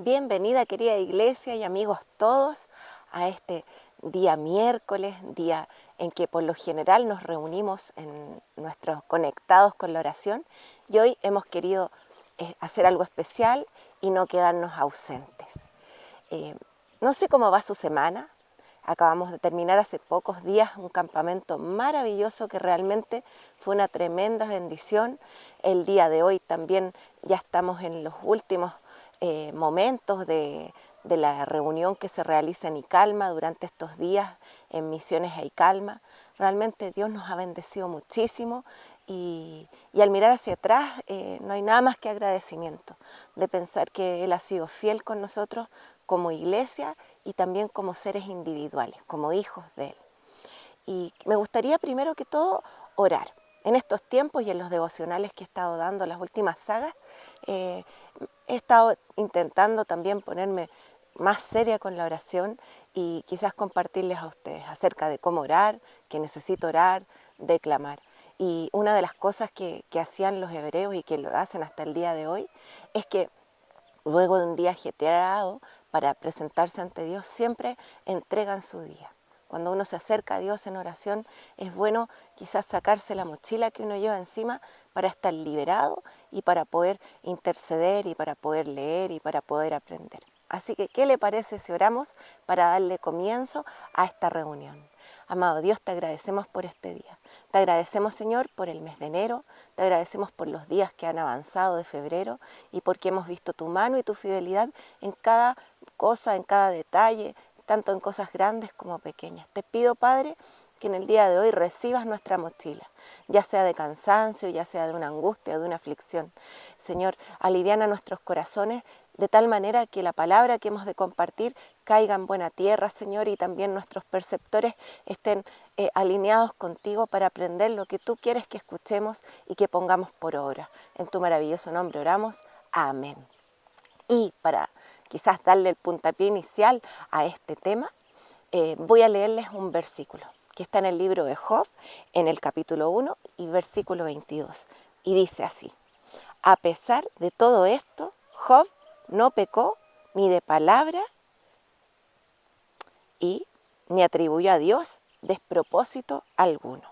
Bienvenida, querida iglesia y amigos todos, a este día miércoles, día en que por lo general nos reunimos en nuestros conectados con la oración, y hoy hemos querido hacer algo especial y no quedarnos ausentes. Eh, no sé cómo va su semana. Acabamos de terminar hace pocos días un campamento maravilloso que realmente fue una tremenda bendición. El día de hoy también ya estamos en los últimos momentos de la reunión que se realiza en Icalma durante estos días en Misiones a Icalma. Realmente Dios nos ha bendecido muchísimo y al mirar hacia atrás no hay nada más que agradecimiento de pensar que Él ha sido fiel con nosotros como iglesia y también como seres individuales, como hijos de Él. Y me gustaría primero que todo orar. En estos tiempos y en los devocionales que he estado dando, las últimas sagas, eh, he estado intentando también ponerme más seria con la oración y quizás compartirles a ustedes acerca de cómo orar, que necesito orar, declamar. Y una de las cosas que hacían los hebreos y que lo hacen hasta el día de hoy es que luego de un día ajetreado para presentarse ante Dios, siempre entregan su día. Cuando uno se acerca a Dios en oración, es bueno quizás sacarse la mochila que uno lleva encima para estar liberado y para poder interceder y para poder leer y para poder aprender. Así que, ¿qué le parece si oramos para darle comienzo a esta reunión? Amado Dios, te agradecemos por este día. Te agradecemos, Señor, por el mes de enero. Te agradecemos por los días que han avanzado de febrero y porque hemos visto tu mano y tu fidelidad en cada cosa, en cada detalle, tanto en cosas grandes como pequeñas. Te pido, Padre, que en el día de hoy recibas nuestra mochila, ya sea de cansancio, ya sea de una angustia, de una aflicción. Señor, aliviana nuestros corazones de tal manera que la palabra que hemos de compartir caiga en buena tierra, Señor, y también nuestros perceptores estén alineados contigo para aprender lo que tú quieres que escuchemos y que pongamos por obra. En tu maravilloso nombre oramos. Amén. Y para quizás darle el puntapié inicial a este tema, voy a leerles un versículo que está en el libro de Job, en el capítulo 1 y versículo 22. Y dice así: a pesar de todo esto, Job no pecó ni de palabra y ni atribuyó a Dios despropósito alguno.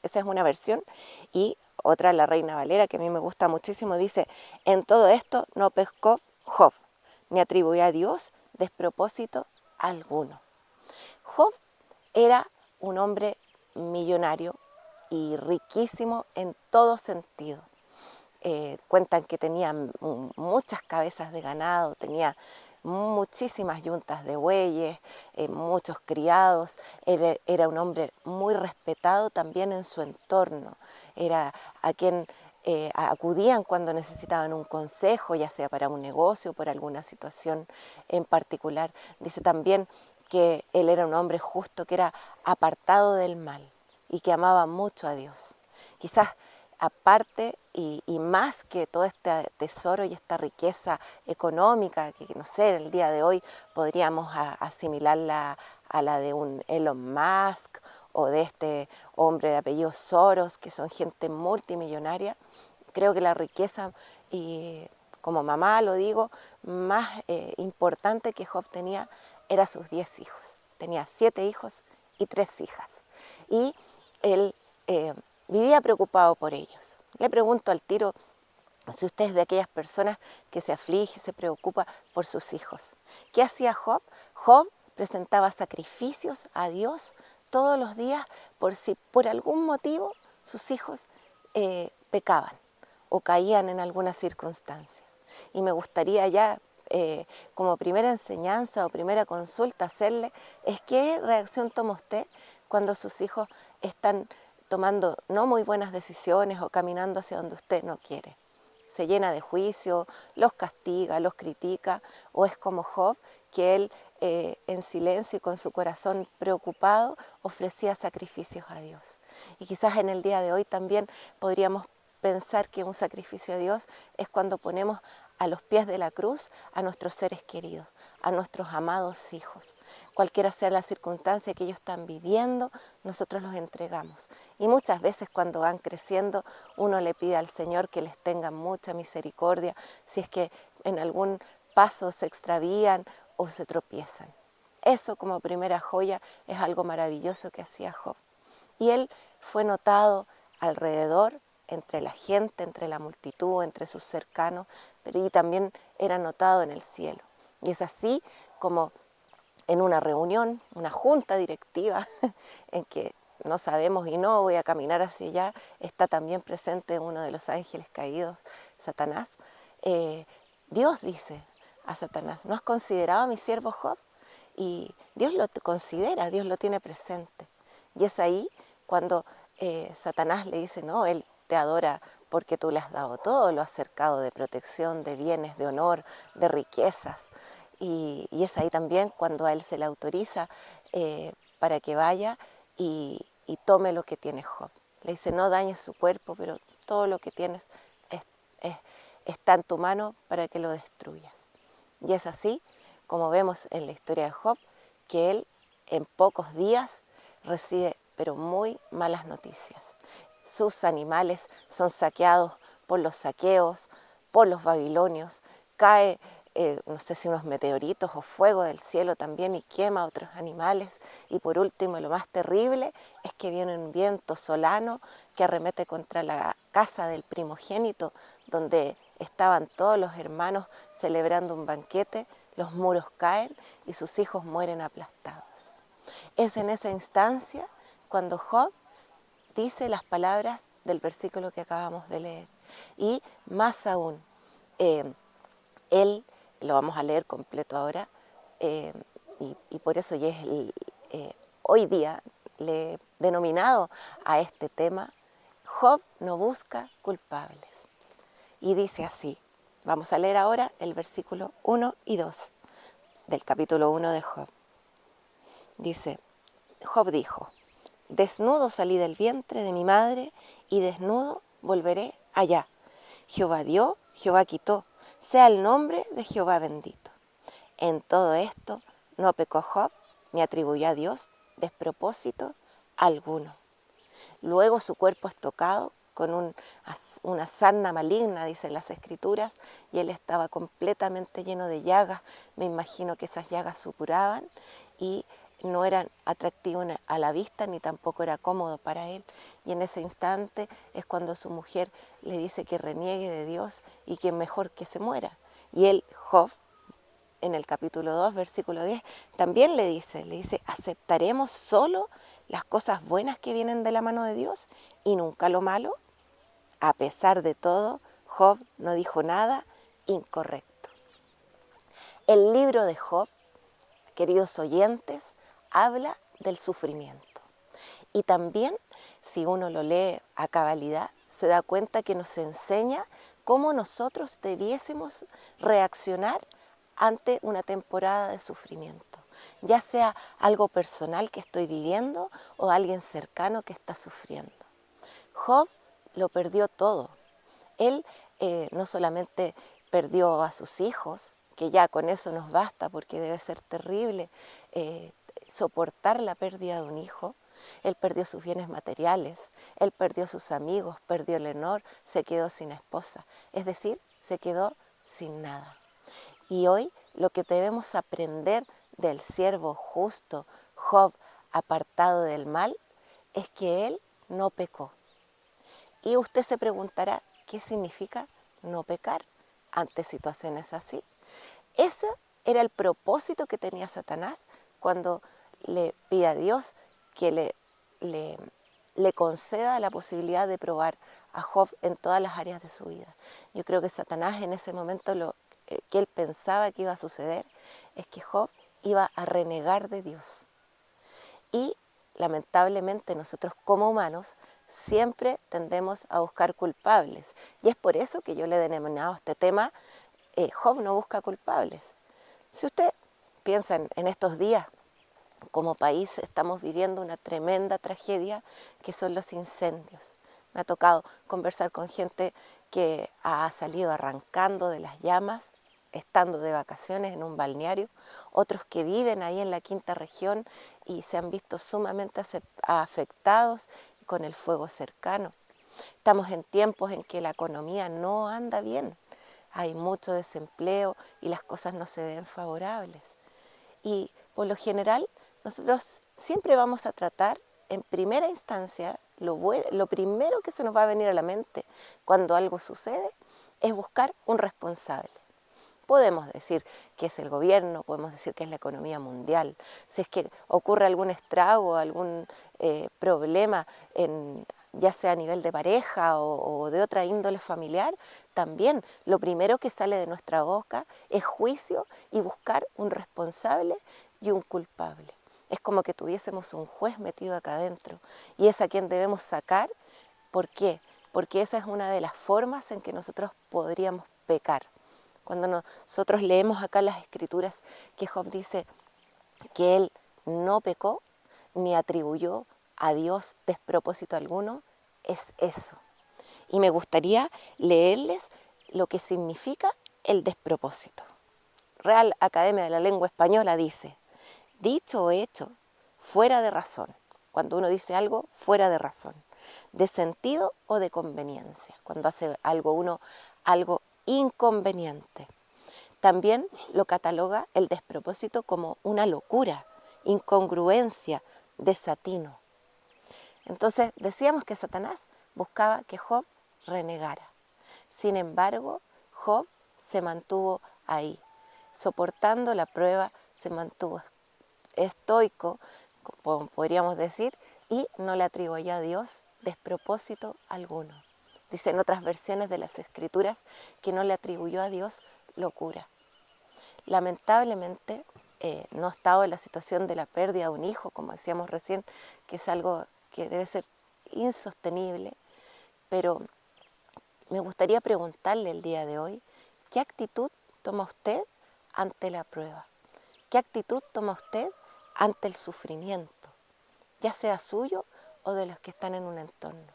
Esa es una versión. Y otra, la Reina Valera, que a mí me gusta muchísimo, dice: en todo esto no pecó Job, ni atribuyó a Dios despropósito alguno. Job era un hombre millonario y riquísimo en todo sentido. Cuentan que tenía muchas cabezas de ganado, tenía muchísimas yuntas de bueyes, muchos criados. Era un hombre muy respetado también en su entorno. Era a quien acudían cuando necesitaban un consejo, ya sea para un negocio o por alguna situación en particular. Dice también que él era un hombre justo, que era apartado del mal y que amaba mucho a Dios. Quizás aparte y más que todo este tesoro y esta riqueza económica, que no sé, el día de hoy podríamos asimilarla a la de un Elon Musk o de este hombre de apellido Soros, que son gente multimillonaria. Creo que la riqueza, y como mamá lo digo, más importante que Job tenía era sus 10 hijos. Tenía 7 hijos y 3 hijas. Y él vivía preocupado por ellos. Le pregunto al tiro si usted es de aquellas personas que se aflige y se preocupa por sus hijos. ¿Qué hacía Job? Job presentaba sacrificios a Dios todos los días por si por algún motivo sus hijos pecaban o caían en alguna circunstancia. Y me gustaría ya, como primera enseñanza o primera consulta, hacerle es qué reacción toma usted cuando sus hijos están tomando no muy buenas decisiones o caminando hacia donde usted no quiere. Se llena de juicio, los castiga, los critica, o es como Job, que él en silencio y con su corazón preocupado ofrecía sacrificios a Dios. Y quizás en el día de hoy también podríamos pensar que un sacrificio a Dios es cuando ponemos a los pies de la cruz a nuestros seres queridos, a nuestros amados hijos. Cualquiera sea la circunstancia que ellos están viviendo, nosotros los entregamos. Y muchas veces cuando van creciendo, uno le pide al Señor que les tenga mucha misericordia, si es que en algún pasos se extravían o se tropiezan. Eso como primera joya es algo maravilloso que hacía Job. Y él fue notado alrededor, entre la gente, entre la multitud, entre sus cercanos, pero y también era notado en el cielo. Y es así como en una reunión, una junta directiva, en que no sabemos y no voy a caminar hacia allá, está también presente uno de los ángeles caídos, Satanás. Dios dice a Satanás, ¿no has considerado a mi siervo Job? Y Dios lo considera, Dios lo tiene presente. Y es ahí cuando Satanás le dice, no, él te adora porque tú le has dado todo, lo has cercado de protección, de bienes, de honor, de riquezas. Y es ahí también cuando a él se le autoriza para que vaya y tome lo que tiene Job. Le dice, no dañes su cuerpo, pero todo lo que tienes es- es- está en tu mano para que lo destruyas. Y es así como vemos en la historia de Job, que él en pocos días recibe pero muy malas noticias. Sus animales son saqueados por los saqueos, por los babilonios, cae, no sé si unos meteoritos o fuego del cielo también y quema a otros animales. Y por último, lo más terrible es que viene un viento solano que arremete contra la casa del primogénito, donde estaban todos los hermanos celebrando un banquete, los muros caen y sus hijos mueren aplastados. Es en esa instancia cuando Job dice las palabras del versículo que acabamos de leer. Y más aún, eh, él, lo vamos a leer completo ahora, eh, y por eso ya es hoy día le he denominado a este tema, Job no busca culpables. Y dice así, vamos a leer ahora el versículo 1 y 2 del capítulo 1 de Job. Dice, Job dijo, desnudo salí del vientre de mi madre y desnudo volveré allá. Jehová dio, Jehová quitó, sea el nombre de Jehová bendito. En todo esto no pecó Job ni atribuyó a Dios despropósito alguno. Luego su cuerpo es tocado con una sarna maligna, dicen las escrituras, y él estaba completamente lleno de llagas. Me imagino que esas llagas supuraban y no eran atractivos a la vista ni tampoco era cómodo para él. Y en ese instante es cuando su mujer le dice que reniegue de Dios y que mejor que se muera. Y él, Job, en el capítulo 2, versículo 10, también le dice, ¿aceptaremos solo las cosas buenas que vienen de la mano de Dios y nunca lo malo? A pesar de todo, Job no dijo nada incorrecto. El libro de Job, queridos oyentes, habla del sufrimiento. Y también, si uno lo lee a cabalidad, se da cuenta que nos enseña cómo nosotros debiésemos reaccionar ante una temporada de sufrimiento, ya sea algo personal que estoy viviendo o alguien cercano que está sufriendo. Job lo perdió todo. Él no solamente perdió a sus hijos, que ya con eso nos basta porque debe ser terrible eh, soportar la pérdida de un hijo. Él perdió sus bienes materiales, él perdió sus amigos, perdió el honor, se quedó sin esposa, es decir, se quedó sin nada. Y hoy lo que debemos aprender del siervo justo, Job, apartado del mal, es que él no pecó. Y usted se preguntará, ¿qué significa no pecar ante situaciones así? Ese era el propósito que tenía Satanás cuando le pide a Dios que le, le conceda la posibilidad de probar a Job en todas las áreas de su vida. Yo creo que Satanás en ese momento lo que él pensaba que iba a suceder es que Job iba a renegar de Dios. Y lamentablemente nosotros como humanos siempre tendemos a buscar culpables. Y es por eso que yo le he denominado este tema, Job no busca culpables. Si usted piensa en estos días, como país estamos viviendo una tremenda tragedia que son los incendios. Me ha tocado conversar con gente que ha salido arrancando de las llamas, estando de vacaciones en un balneario, otros que viven ahí en la quinta región y se han visto sumamente afectados con el fuego cercano. Estamos en tiempos en que la economía no anda bien. hay mucho desempleo y las cosas no se ven favorables. Y por lo general, nosotros siempre vamos a tratar, en primera instancia, lo primero que se nos va a venir a la mente cuando algo sucede es buscar un responsable. Podemos decir que es el gobierno, podemos decir que es la economía mundial. Si es que ocurre algún estrago, algún problema, ya sea a nivel de pareja o de otra índole familiar, también lo primero que sale de nuestra boca es juicio y buscar un responsable y un culpable. Es como que tuviésemos un juez metido acá adentro y es a quien debemos sacar. ¿Por qué? Porque esa es una de las formas en que nosotros podríamos pecar. Cuando nosotros leemos acá las escrituras que Job dice que él no pecó ni atribuyó a Dios despropósito alguno, es eso. Y me gustaría leerles lo que significa el despropósito. Real Academia de la Lengua Española dice: dicho o hecho fuera de razón, cuando uno dice algo fuera de razón, de sentido o de conveniencia, cuando hace algo inconveniente. También lo cataloga el despropósito como una locura, incongruencia, desatino. Entonces decíamos que Satanás buscaba que Job renegara. Sin embargo, Job se mantuvo ahí, soportando la prueba, se mantuvo estoico, podríamos decir, y no le atribuyó a Dios despropósito alguno. Dice en otras versiones de las Escrituras que no le atribuyó a Dios locura. Lamentablemente no ha estado en la situación de la pérdida de un hijo, como decíamos recién, que es algo que debe ser insostenible, pero me gustaría preguntarle el día de hoy, ¿qué actitud toma usted ante la prueba? ¿Qué actitud toma usted ante el sufrimiento, ya sea suyo o de los que están en un entorno?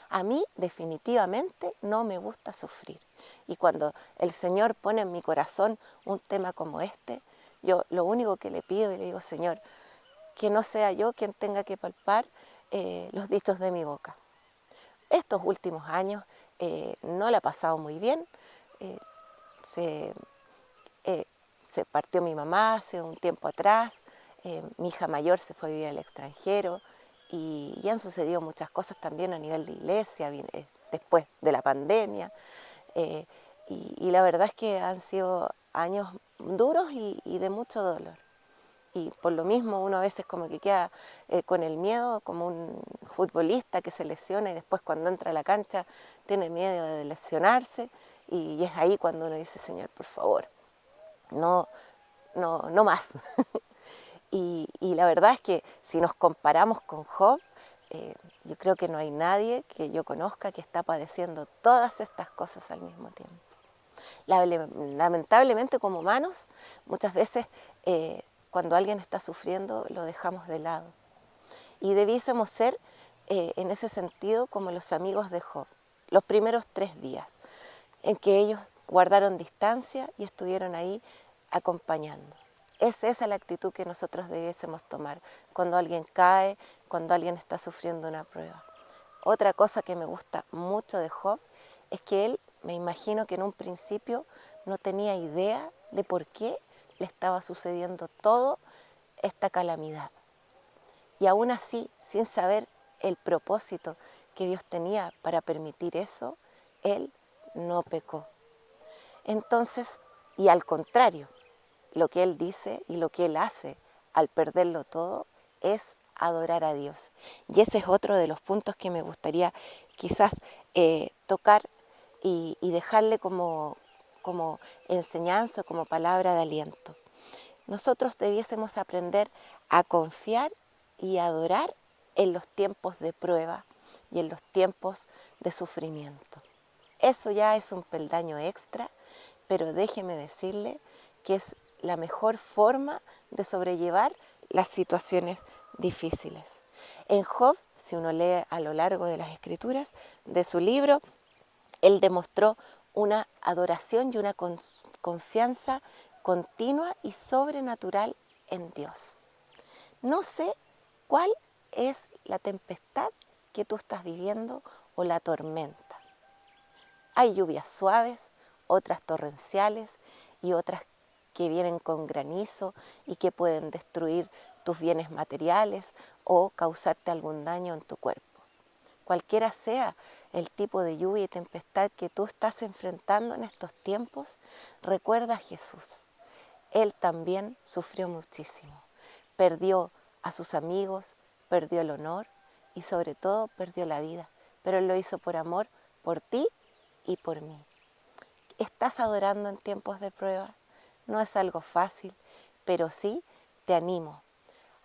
A mí definitivamente no me gusta sufrir. Y cuando el Señor pone en mi corazón un tema como este, yo lo único que le pido y le digo: Señor, que no sea yo quien tenga que palpar los dichos de mi boca. Estos últimos años no la he pasado muy bien. Eh, se, eh, Se partió mi mamá hace un tiempo atrás, mi hija mayor se fue a vivir al extranjero y han sucedido muchas cosas también a nivel de iglesia, después de la pandemia. eh, y la verdad es que han sido años duros y de mucho dolor. Y por lo mismo uno a veces como que queda con el miedo, como un futbolista que se lesiona y después cuando entra a la cancha tiene miedo de lesionarse, y es ahí cuando uno dice: Señor, por favor, no, no más. Y la verdad es que si nos comparamos con Job, yo creo que no hay nadie que yo conozca que está padeciendo todas estas cosas al mismo tiempo. Lamentablemente, como humanos, muchas veces cuando alguien está sufriendo lo dejamos de lado. Y debiésemos ser en ese sentido como los amigos de Job, los primeros 3 días, en que ellos guardaron distancia y estuvieron ahí acompañando. Es esa la actitud que nosotros debiésemos tomar cuando alguien cae, cuando alguien está sufriendo una prueba. Otra cosa que me gusta mucho de Job es que él, me imagino que en un principio no tenía idea de por qué le estaba sucediendo toda esta calamidad. Y aún así, sin saber el propósito que Dios tenía para permitir eso, él no pecó. Entonces, y al contrario, lo que él dice y lo que él hace al perderlo todo es adorar a Dios. Y ese es otro de los puntos que me gustaría quizás tocar y dejarle como enseñanza, como palabra de aliento. Nosotros debiésemos aprender a confiar y adorar en los tiempos de prueba y en los tiempos de sufrimiento. Eso ya es un peldaño extra, pero déjeme decirle que es la mejor forma de sobrellevar las situaciones difíciles. En Job, si uno lee a lo largo de las escrituras de su libro, él demostró una adoración y una confianza continua y sobrenatural en Dios. No sé cuál es la tempestad que tú estás viviendo o la tormenta. Hay lluvias suaves, otras torrenciales y otras que vienen con granizo y que pueden destruir tus bienes materiales o causarte algún daño en tu cuerpo. Cualquiera sea el tipo de lluvia y tempestad que tú estás enfrentando en estos tiempos, recuerda a Jesús. Él también sufrió muchísimo. Perdió a sus amigos, perdió el honor y sobre todo perdió la vida. Pero Él lo hizo por amor, por ti y por mí. ¿Estás adorando en tiempos de prueba? No es algo fácil, pero sí te animo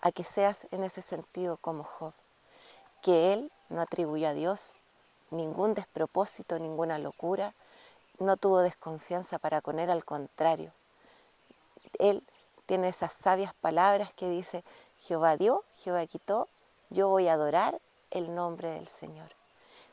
a que seas en ese sentido como Job, que él no atribuyó a Dios ningún despropósito, ninguna locura, no tuvo desconfianza para con él, al contrario. Él tiene esas sabias palabras que dice: Jehová dio, Jehová quitó, yo voy a adorar el nombre del Señor.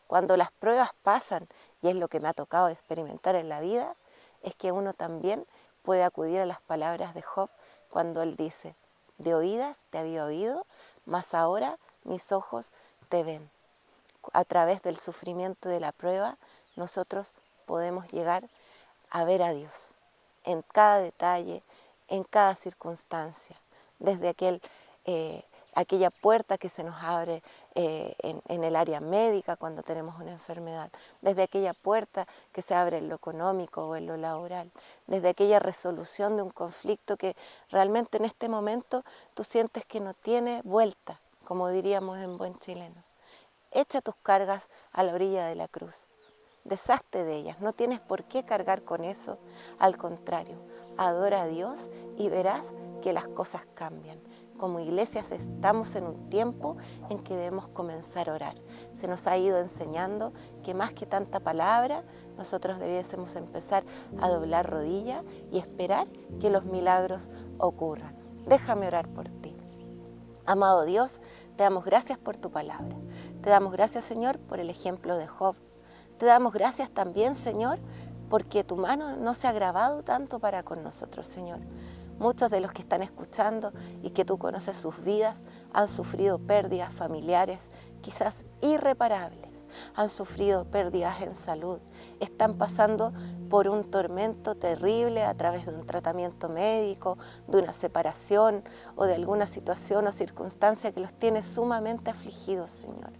Cuando las pruebas pasan, y es lo que me ha tocado experimentar en la vida, es que uno también puede acudir a las palabras de Job cuando él dice: de oídas te había oído, mas ahora mis ojos te ven. A través del sufrimiento de la prueba, nosotros podemos llegar a ver a Dios en cada detalle, en cada circunstancia, desde aquella puerta que se nos abre en el área médica cuando tenemos una enfermedad, desde aquella puerta que se abre en lo económico o en lo laboral, desde aquella resolución de un conflicto que realmente en este momento tú sientes que no tiene vuelta, como diríamos en buen chileno. Echa tus cargas a la orilla de la cruz. Deshazte de ellas, no tienes por qué cargar con eso. Al contrario, adora a Dios y verás que las cosas cambian. Como iglesias estamos en un tiempo en que debemos comenzar a orar. Se nos ha ido enseñando que más que tanta palabra, nosotros debiésemos empezar a doblar rodilla y esperar que los milagros ocurran. Déjame orar por ti. Amado Dios, te damos gracias por tu palabra. Te damos gracias, Señor, por el ejemplo de Job. Te damos gracias también, Señor, porque tu mano no se ha agravado tanto para con nosotros, Señor. Muchos de los que están escuchando y que tú conoces sus vidas han sufrido pérdidas familiares, quizás irreparables. Han sufrido pérdidas en salud, están pasando por un tormento terrible a través de un tratamiento médico, de una separación o de alguna situación o circunstancia que los tiene sumamente afligidos, Señor.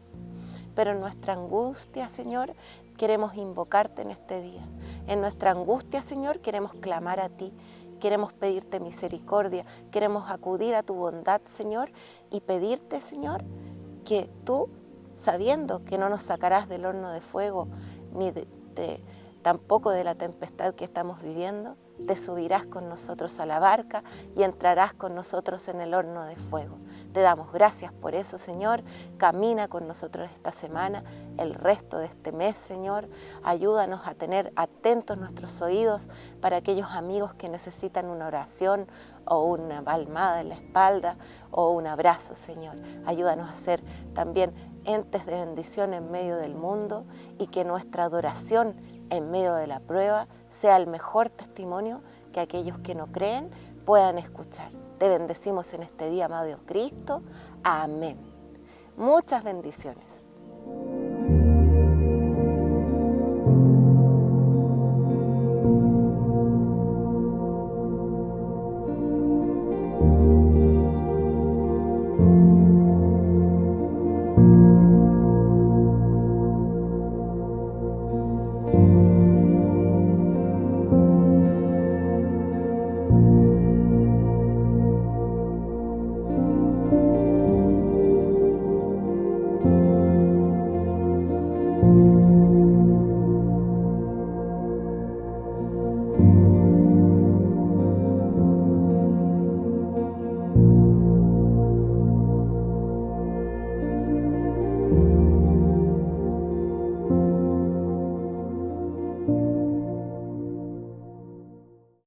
Pero en nuestra angustia, Señor, queremos invocarte en este día. En nuestra angustia, Señor, queremos clamar a ti. Queremos pedirte misericordia, queremos acudir a tu bondad, Señor, y pedirte, Señor, que tú, sabiendo que no nos sacarás del horno de fuego, ni tampoco de la tempestad que estamos viviendo, te subirás con nosotros a la barca y entrarás con nosotros en el horno de fuego. Te damos gracias por eso, Señor. Camina con nosotros esta semana, el resto de este mes, Señor. Ayúdanos a tener atentos nuestros oídos para aquellos amigos que necesitan una oración o una palmada en la espalda o un abrazo, Señor. Ayúdanos a ser también entes de bendición en medio del mundo y que nuestra adoración en medio de la prueba sea el mejor testimonio que aquellos que no creen puedan escuchar. Te bendecimos en este día, amado Cristo. Amén. Muchas bendiciones.